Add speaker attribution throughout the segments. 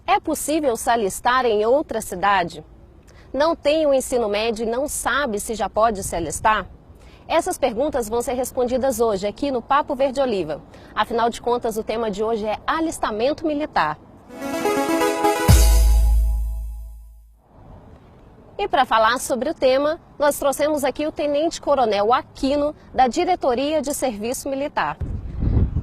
Speaker 1: É possível se alistar em outra cidade? Não tem o ensino médio e não sabe se já pode se alistar? Essas perguntas vão ser respondidas hoje aqui no Papo Verde Oliva. Afinal de contas, o tema de hoje é alistamento militar. E para falar sobre o tema, nós trouxemos aqui o Tenente Coronel Aquino, da Diretoria de Serviço Militar.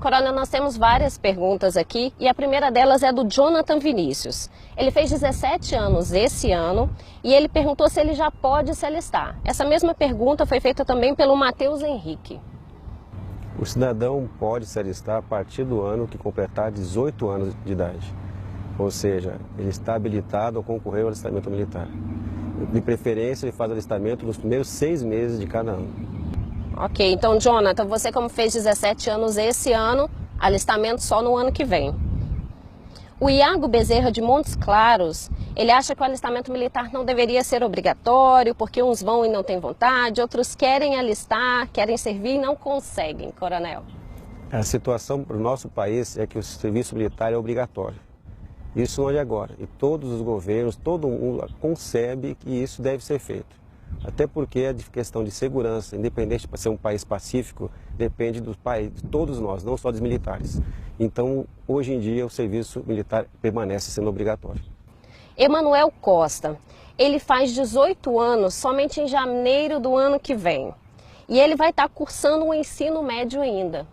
Speaker 1: Coronel, nós temos várias perguntas aqui e a primeira delas é do Jonathan Vinícius. Ele fez 17 anos esse ano e ele perguntou se ele já pode se alistar. Essa mesma pergunta foi feita também pelo Matheus Henrique.
Speaker 2: O cidadão pode se alistar a partir do ano que completar 18 anos de idade. Ou seja, ele está habilitado a concorrer ao alistamento militar. De preferência, ele faz alistamento nos primeiros 6 meses de cada ano.
Speaker 1: Ok, então, Jonathan, você como fez 17 anos esse ano, alistamento só no ano que vem. O Iago Bezerra de Montes Claros, ele acha que o alistamento militar não deveria ser obrigatório, porque uns vão e não têm vontade, outros querem alistar, querem servir e não conseguem, Coronel.
Speaker 2: A situação para o nosso país é que o serviço militar é obrigatório. Isso não é de agora. E todos os governos, todo mundo concebe que isso deve ser feito. Até porque a questão de segurança, independente para ser um país pacífico, depende dos países, de todos nós, não só dos militares. Então, hoje em dia, o serviço militar permanece sendo obrigatório.
Speaker 1: Emanuel Costa, ele faz 18 anos somente em janeiro do ano que vem. E ele vai estar cursando o ensino médio ainda.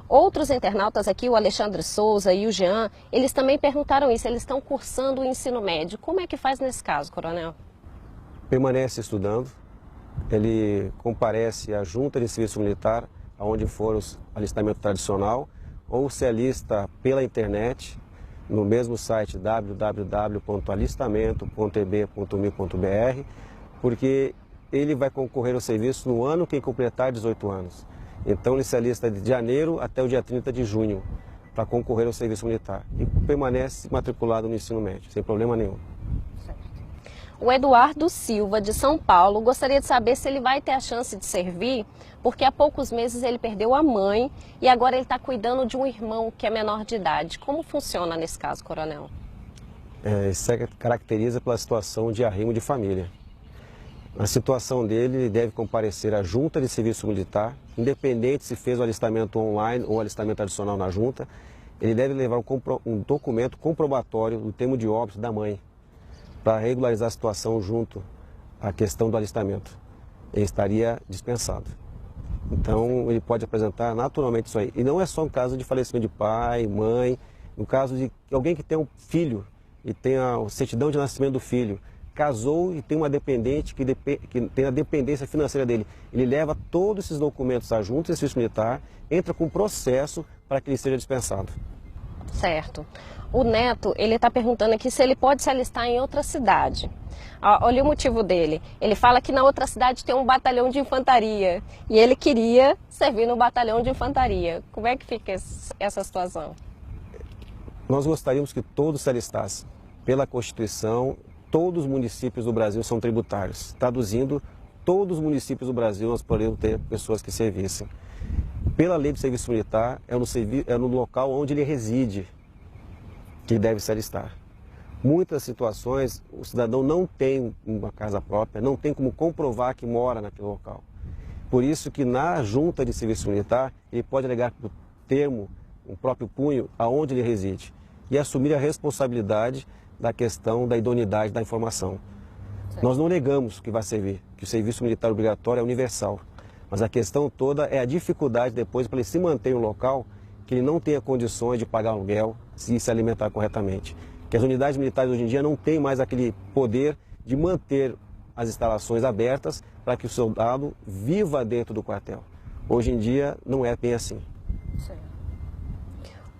Speaker 1: Outros internautas aqui, o Alexandre Souza e o Jean, eles também perguntaram isso, eles estão cursando o ensino médio. Como é que faz nesse caso, Coronel?
Speaker 2: Permanece estudando, ele comparece à junta de serviço militar, onde for o alistamento tradicional, ou se alista pela internet, no mesmo site www.alistamento.eb.mil.br, porque ele vai concorrer ao serviço no ano que completar 18 anos. Então ele se alista de janeiro até o dia 30 de junho para concorrer ao serviço militar e permanece matriculado no ensino médio, sem problema nenhum.
Speaker 1: O Eduardo Silva, de São Paulo, gostaria de saber se ele vai ter a chance de servir, porque há poucos meses ele perdeu a mãe e agora ele está cuidando de um irmão que é menor de idade. Como funciona nesse caso, Coronel?
Speaker 2: Isso se caracteriza pela situação de arrimo de família. Na situação dele, ele deve comparecer à junta de serviço militar, independente se fez o alistamento online ou alistamento tradicional na junta, ele deve levar um documento comprobatório do termo de óbito da mãe, para regularizar a situação junto à questão do alistamento. Ele estaria dispensado. Então, ele pode apresentar naturalmente isso aí. E não é só um caso de falecimento de pai, mãe, no caso de alguém que tem um filho e tem a certidão de nascimento do filho, casou e tem uma dependente que tem a dependência financeira dele. Ele leva todos esses documentos à junta de serviço militar, entra com processo para que ele seja dispensado.
Speaker 1: Certo. O Neto, ele está perguntando aqui se ele pode se alistar em outra cidade. Olha o motivo dele. Ele fala que na outra cidade tem um batalhão de infantaria e ele queria servir no batalhão de infantaria. Como é que fica essa situação?
Speaker 2: Nós gostaríamos que todos se alistassem. Pela Constituição, todos os municípios do Brasil são tributários. Traduzindo, todos os municípios do Brasil nós podemos ter pessoas que servissem. Pela lei do serviço militar, é no local onde ele reside que deve se alistar. Muitas situações, o cidadão não tem uma casa própria, não tem como comprovar que mora naquele local. Por isso que na junta de serviço militar, ele pode alegar o termo, o próprio punho, aonde ele reside e assumir a responsabilidade da questão da idoneidade da informação. Certo. Nós não negamos que vai servir, que o serviço militar obrigatório é universal, mas a questão toda é a dificuldade depois para ele se manter em um local que ele não tenha condições de pagar aluguel, se alimentar corretamente. Que as unidades militares hoje em dia não têm mais aquele poder de manter as instalações abertas para que o soldado viva dentro do quartel. Hoje em dia não é bem assim.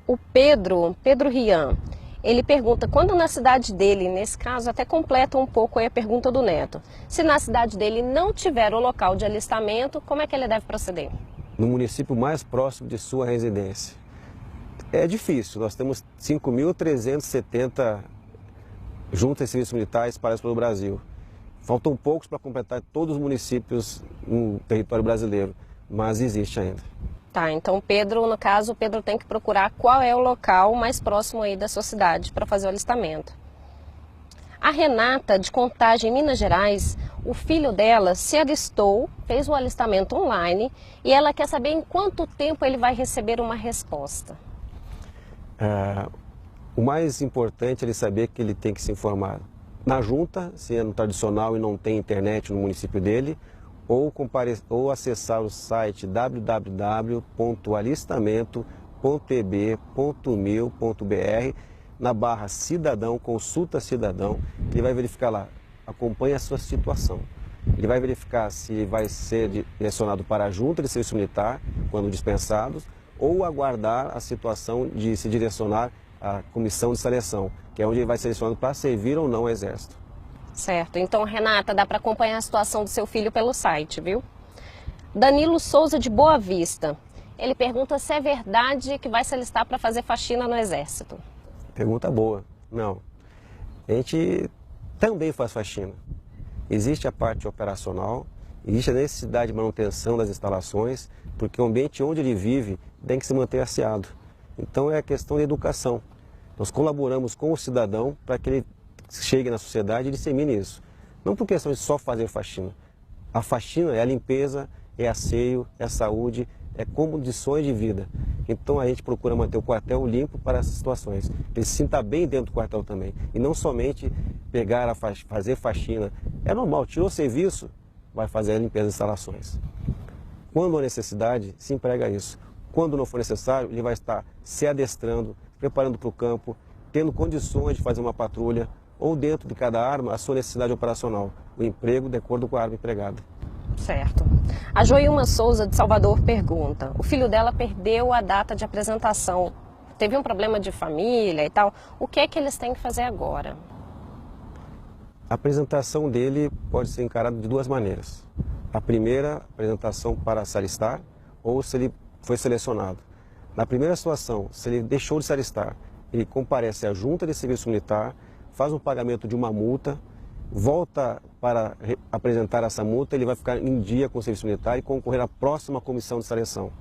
Speaker 1: O Pedro Rian, ele pergunta, quando na cidade dele, nesse caso até completa um pouco aí a pergunta do Neto, se na cidade dele não tiver o local de alistamento, como é que ele deve proceder?
Speaker 2: No município mais próximo de sua residência. É difícil, nós temos 5.370 juntas de serviço militar espalhadas pelo Brasil. Faltam poucos para completar todos os municípios no território brasileiro, mas existe ainda.
Speaker 1: Tá, então Pedro, no caso, o Pedro tem que procurar qual é o local mais próximo aí da sua cidade para fazer o alistamento. A Renata, de Contagem, Minas Gerais, o filho dela se alistou, fez o alistamento online e ela quer saber em quanto tempo ele vai receber uma resposta.
Speaker 2: O mais importante é ele saber que ele tem que se informar na junta, se é no tradicional e não tem internet no município dele, ou acessar o site www.alistamento.eb.mil.br na barra Cidadão, Consulta Cidadão. Ele vai verificar lá, acompanha a sua situação. Ele vai verificar se vai ser direcionado para a junta de serviço militar, quando dispensados, ou aguardar a situação de se direcionar à comissão de seleção, que é onde ele vai ser selecionado para servir ou não ao Exército.
Speaker 1: Certo, então Renata, dá para acompanhar a situação do seu filho pelo site, viu? Danilo Souza, de Boa Vista, ele pergunta se é verdade que vai se alistar para fazer faxina no Exército.
Speaker 2: Pergunta boa. Não. A gente também faz faxina. Existe a parte operacional, existe a necessidade de manutenção das instalações, porque o ambiente onde ele vive tem que se manter asseado. Então é a questão da educação. Nós colaboramos com o cidadão para que ele chegue na sociedade e dissemine isso. Não por questão de só fazer faxina. A faxina é a limpeza, é asseio, é saúde, é condições de vida. Então a gente procura manter o quartel limpo para essas situações. Ele se sinta bem dentro do quartel também. E não somente pegar fazer faxina. É normal, tirou o serviço, vai fazer a limpeza das instalações. Quando há necessidade, se emprega isso. Quando não for necessário, ele vai estar se adestrando, preparando para o campo, tendo condições de fazer uma patrulha, ou dentro de cada arma, a sua necessidade operacional, o emprego de acordo com a arma empregada.
Speaker 1: Certo. A Joilma Souza, de Salvador, pergunta, o filho dela perdeu a data de apresentação, teve um problema de família e tal, o que é que eles têm que fazer agora?
Speaker 2: A apresentação dele pode ser encarada de duas maneiras. A primeira, apresentação para se alistar, ou se ele foi selecionado. Na primeira situação, se ele deixou de se alistar, ele comparece à junta de serviço militar, faz um pagamento de uma multa, volta para apresentar essa multa, ele vai ficar em dia com o serviço militar e concorrer à próxima comissão de seleção.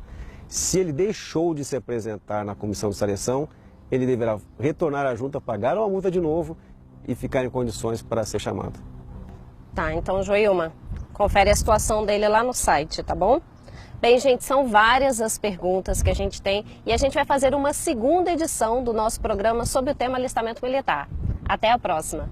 Speaker 2: Se ele deixou de se apresentar na comissão de seleção, ele deverá retornar à junta, pagar uma multa de novo e ficar em condições para ser chamado.
Speaker 1: Tá, então Joilma, confere a situação dele lá no site, tá bom? Bem, gente, são várias as perguntas que a gente tem e a gente vai fazer uma segunda edição do nosso programa sobre o tema alistamento militar. Até a próxima!